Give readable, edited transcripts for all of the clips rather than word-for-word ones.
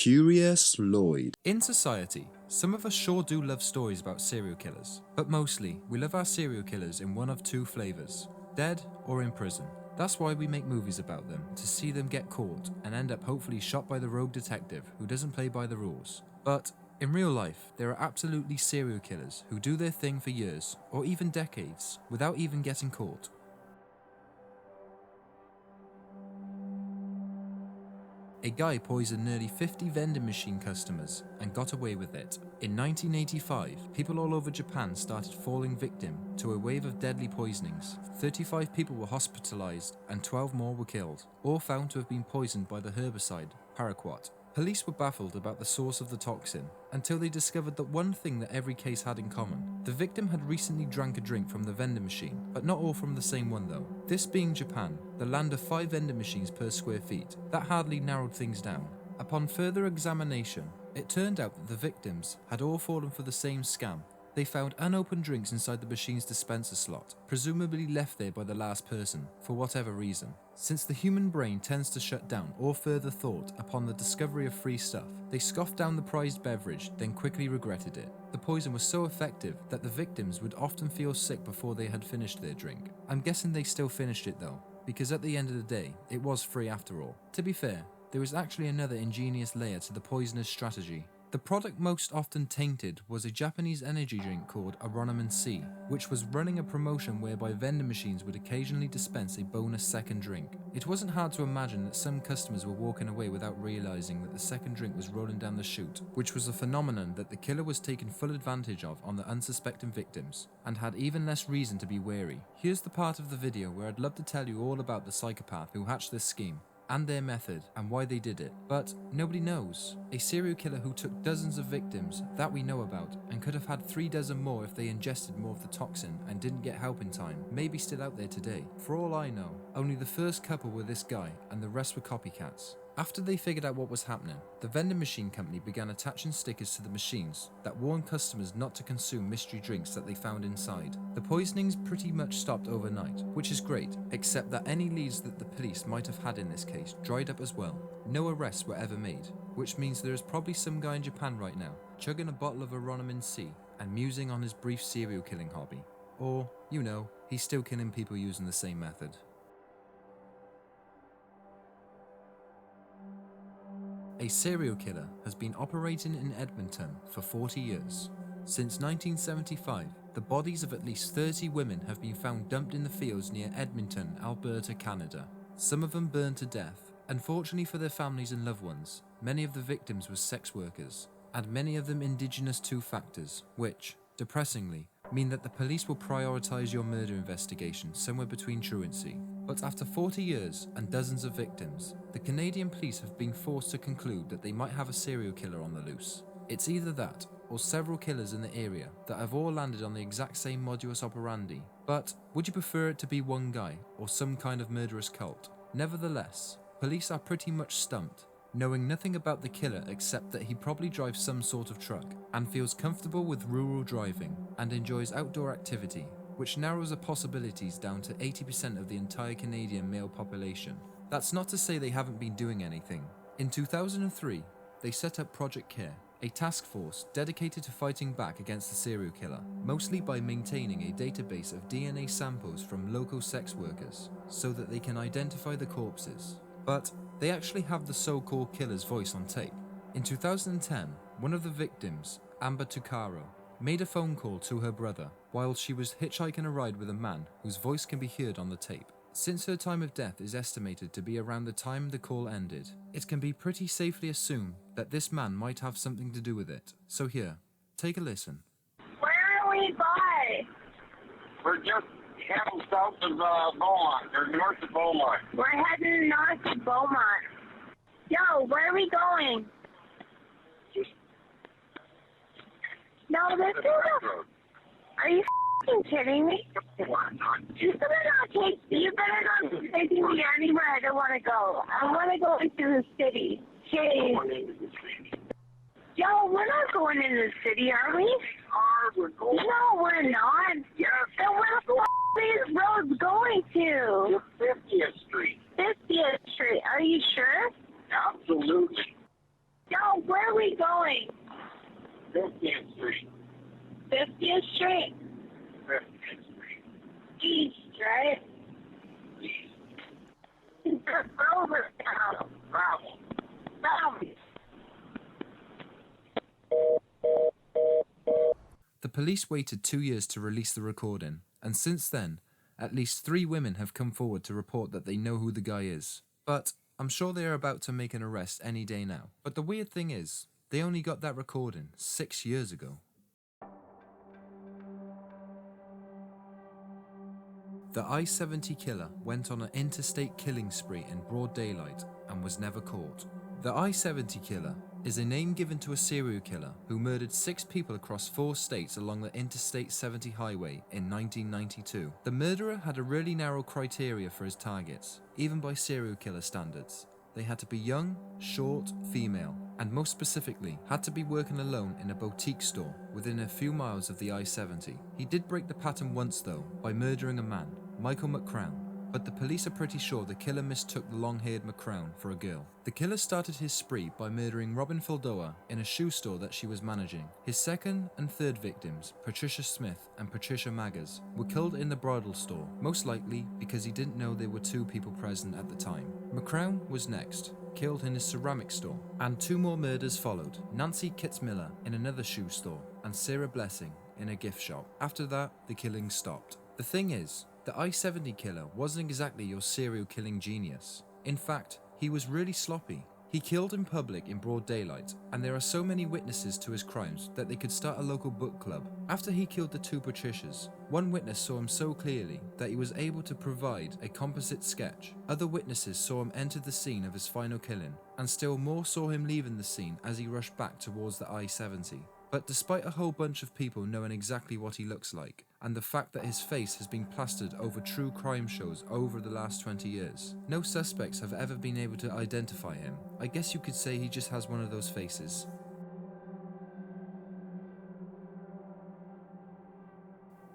Curious Lloyd. In society, some of us sure do love stories about serial killers, but mostly we love our serial killers in one of two flavours: dead or in prison. That's why we make movies about them, to see them get caught and end up hopefully shot by the rogue detective who doesn't play by the rules. But in real life, there are absolutely serial killers who do their thing for years or even decades without even getting caught. A guy poisoned nearly 50 vending machine customers and got away with it. In 1985, people all over Japan started falling victim to a wave of deadly poisonings. 35 people were hospitalized and 12 more were killed, all found to have been poisoned by the herbicide paraquat. Police were baffled about the source of the toxin until they discovered that one thing that every case had in common. The victim had recently drank a drink from the vending machine, but not all from the same one though. This being Japan, the land of 5 vending machines per square feet, that hardly narrowed things down. Upon further examination, it turned out that the victims had all fallen for the same scam. They found unopened drinks inside the machine's dispenser slot, presumably left there by the last person, for whatever reason. Since the human brain tends to shut down all further thought upon the discovery of free stuff, they scoffed down the prized beverage, then quickly regretted it. The poison was so effective that the victims would often feel sick before they had finished their drink. I'm guessing they still finished it though, because at the end of the day, it was free after all. To be fair, there was actually another ingenious layer to the poisoner's strategy. The product most often tainted was a Japanese energy drink called Aronoman C, which was running a promotion whereby vending machines would occasionally dispense a bonus second drink. It wasn't hard to imagine that some customers were walking away without realizing that the second drink was rolling down the chute, which was a phenomenon that the killer was taking full advantage of on the unsuspecting victims, and had even less reason to be wary. Here's the part of the video where I'd love to tell you all about the psychopath who hatched this scheme, and their method, and why they did it. But nobody knows. A serial killer who took dozens of victims that we know about, and could have had 3 dozen more if they ingested more of the toxin and didn't get help in time, may be still out there today. For all I know, only the first couple were this guy, and the rest were copycats. After they figured out what was happening, the vending machine company began attaching stickers to the machines that warned customers not to consume mystery drinks that they found inside. The poisonings pretty much stopped overnight, which is great, except that any leads that the police might have had in this case dried up as well. No arrests were ever made, which means there is probably some guy in Japan right now, chugging a bottle of Aronoman C and musing on his brief serial killing hobby. Or, you know, he's still killing people using the same method. A serial killer has been operating in Edmonton for 40 years. Since 1975, the bodies of at least 30 women have been found dumped in the fields near Edmonton, Alberta, Canada. Some of them burned to death. Unfortunately for their families and loved ones, many of the victims were sex workers, and many of them indigenous to factors, which, depressingly, mean that the police will prioritise your murder investigation somewhere between truancy. But after 40 years and dozens of victims, the Canadian police have been forced to conclude that they might have a serial killer on the loose. It's either that, or several killers in the area that have all landed on the exact same modus operandi. But would you prefer it to be one guy, or some kind of murderous cult? Nevertheless, police are pretty much stumped, knowing nothing about the killer except that he probably drives some sort of truck, and feels comfortable with rural driving, and enjoys outdoor activity, which narrows the possibilities down to 80% of the entire Canadian male population. That's not to say they haven't been doing anything. In 2003, they set up Project Care, a task force dedicated to fighting back against the serial killer, mostly by maintaining a database of DNA samples from local sex workers, so that they can identify the corpses. But they actually have the so-called killer's voice on tape. In 2010, one of the victims, Amber Tucaro, made a phone call to her brother while she was hitchhiking a ride with a man whose voice can be heard on the tape. Since her time of death is estimated to be around the time the call ended, it can be pretty safely assumed that this man might have something to do with it. So here, take a listen. Where are we by? We're just heading south of Beaumont, or north of Beaumont. We're heading north of Beaumont. Yo, where are we going? No, this is a... Are you f***ing kidding me? You better not take me anywhere I don't want to go. I want to go into the city. Jeez. Yo, we're not going into the city, are we? We're going. No, we're not. Yes. Then where the f*** are these roads going to? 50th Street. 50th Street. Are you sure? Absolutely. Yo, Where are we going? 50th Street. 50th Street? 50th Street. East, right? East. Over town. Travel. The police waited 2 years to release the recording, and since then, at least 3 women have come forward to report that they know who the guy is. But I'm sure they are about to make an arrest any day now. But the weird thing is, they only got that recording 6 years ago. The I-70 killer went on an interstate killing spree in broad daylight and was never caught. The I-70 killer is a name given to a serial killer who murdered 6 people across 4 states along the Interstate 70 highway in 1992. The murderer had a really narrow criteria for his targets, even by serial killer standards. They had to be young, short, female, and most specifically, had to be working alone in a boutique store within a few miles of the I-70. He did break the pattern once though, by murdering a man, Michael McCrown, but the police are pretty sure the killer mistook the long-haired McCrown for a girl. The killer started his spree by murdering Robin Fildoa in a shoe store that she was managing. His second and third victims, Patricia Smith and Patricia Maggers, were killed in the bridal store, most likely because he didn't know there were 2 people present at the time. McCrown was next, killed in his ceramic store, and 2 more murders followed, Nancy Kitzmiller in another shoe store and Sarah Blessing in a gift shop. After that, the killing stopped. The thing is, the I-70 killer wasn't exactly your serial killing genius. In fact, he was really sloppy. He killed in public in broad daylight, and there are so many witnesses to his crimes that they could start a local book club. After he killed the 2 Patricias, one witness saw him so clearly that he was able to provide a composite sketch. Other witnesses saw him enter the scene of his final killing, and still more saw him leaving the scene as he rushed back towards the I-70. But despite a whole bunch of people knowing exactly what he looks like, and the fact that his face has been plastered over true crime shows over the last 20 years, no suspects have ever been able to identify him. I guess you could say he just has one of those faces.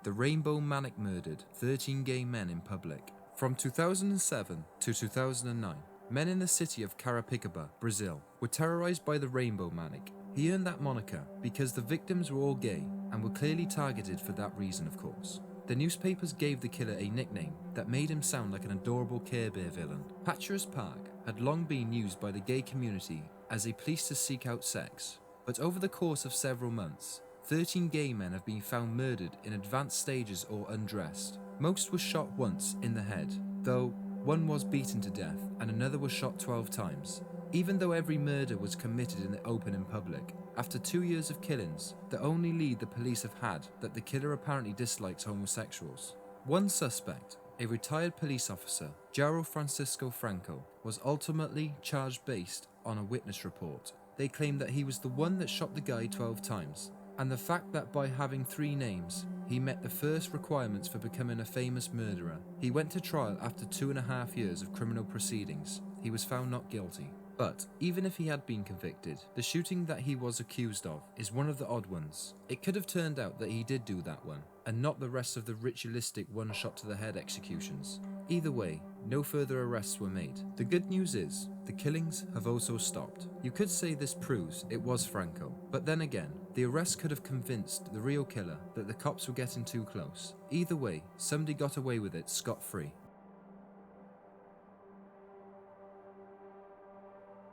The Rainbow Manic murdered 13 gay men in public. From 2007 to 2009, men in the city of Carapicuíba, Brazil, were terrorized by the Rainbow Manic. He earned that moniker because the victims were all gay and were clearly targeted for that reason, of course. The newspapers gave the killer a nickname that made him sound like an adorable Care Bear villain. Hatcher's Park had long been used by the gay community as a place to seek out sex, but over the course of several months, 13 gay men have been found murdered in advanced stages or undressed. Most were shot once in the head, though one was beaten to death and another was shot 12 times. Even though every murder was committed in the open in public, after 2 years of killings, the only lead the police have had that the killer apparently dislikes homosexuals. One suspect, a retired police officer, Jairo Francisco Franco, was ultimately charged based on a witness report. They claimed that he was the one that shot the guy 12 times, and the fact that by having 3 names, he met the first requirements for becoming a famous murderer. He went to trial after 2.5 years of criminal proceedings. He was found not guilty. But even if he had been convicted, the shooting that he was accused of is one of the odd ones. It could have turned out that he did do that one, and not the rest of the ritualistic one-shot to the head executions. Either way, no further arrests were made. The good news is, the killings have also stopped. You could say this proves it was Franco, but then again, the arrest could have convinced the real killer that the cops were getting too close. Either way, somebody got away with it scot-free.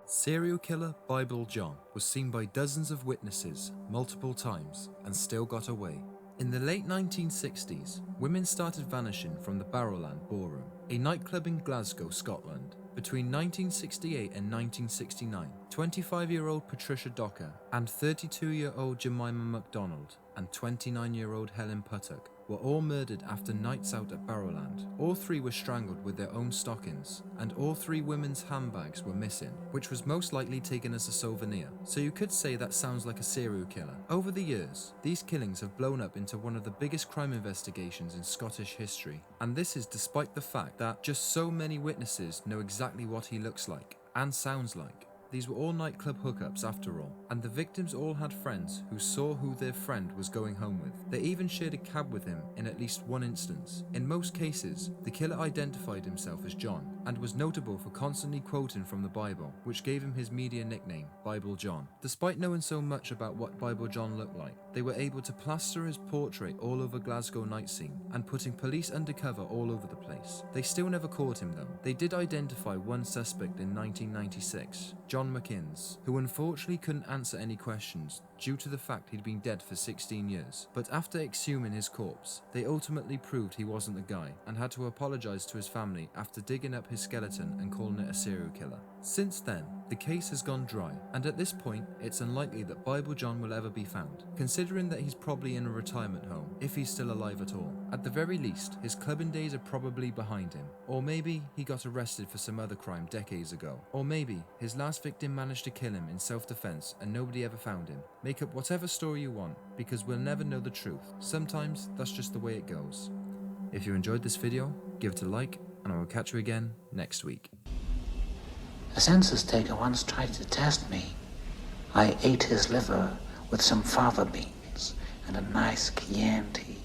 Serial killer Bible John was seen by dozens of witnesses multiple times and still got away. In the late 1960s, women started vanishing from the Barrowland Ballroom, a nightclub in Glasgow, Scotland. Between 1968 and 1969, 25-year-old Patricia Docker and 32-year-old Jemima MacDonald and 29-year-old Helen Puttock were all murdered after nights out at Barrowland. All 3 were strangled with their own stockings, and all 3 women's handbags were missing, which was most likely taken as a souvenir. So you could say that sounds like a serial killer. Over the years, these killings have blown up into one of the biggest crime investigations in Scottish history, and this is despite the fact that just so many witnesses know exactly what he looks like and sounds like. These were all nightclub hookups after all, and the victims all had friends who saw who their friend was going home with. They even shared a cab with him in at least one instance. In most cases, the killer identified himself as John and was notable for constantly quoting from the Bible, which gave him his media nickname, Bible John. Despite knowing so much about what Bible John looked like, they were able to plaster his portrait all over Glasgow night scene and putting police undercover all over the place. They still never caught him though. They did identify one suspect in 1996, John McInnes, who unfortunately couldn't answer any questions due to the fact he'd been dead for 16 years. But after exhuming his corpse, they ultimately proved he wasn't the guy and had to apologize to his family after digging up his skeleton and calling it a serial killer. Since then, the case has gone dry, and at this point, it's unlikely that Bible John will ever be found, considering that he's probably in a retirement home, if he's still alive at all. At the very least, his clubbing days are probably behind him, or maybe he got arrested for some other crime decades ago, or maybe his last victim managed to kill him in self-defense and nobody ever found him. Make up whatever story you want, because we'll never know the truth. Sometimes that's just the way it goes. If you enjoyed this video, give it a like, and I will catch you again next week. A census taker once tried to test me. I ate his liver with some fava beans and a nice Chianti.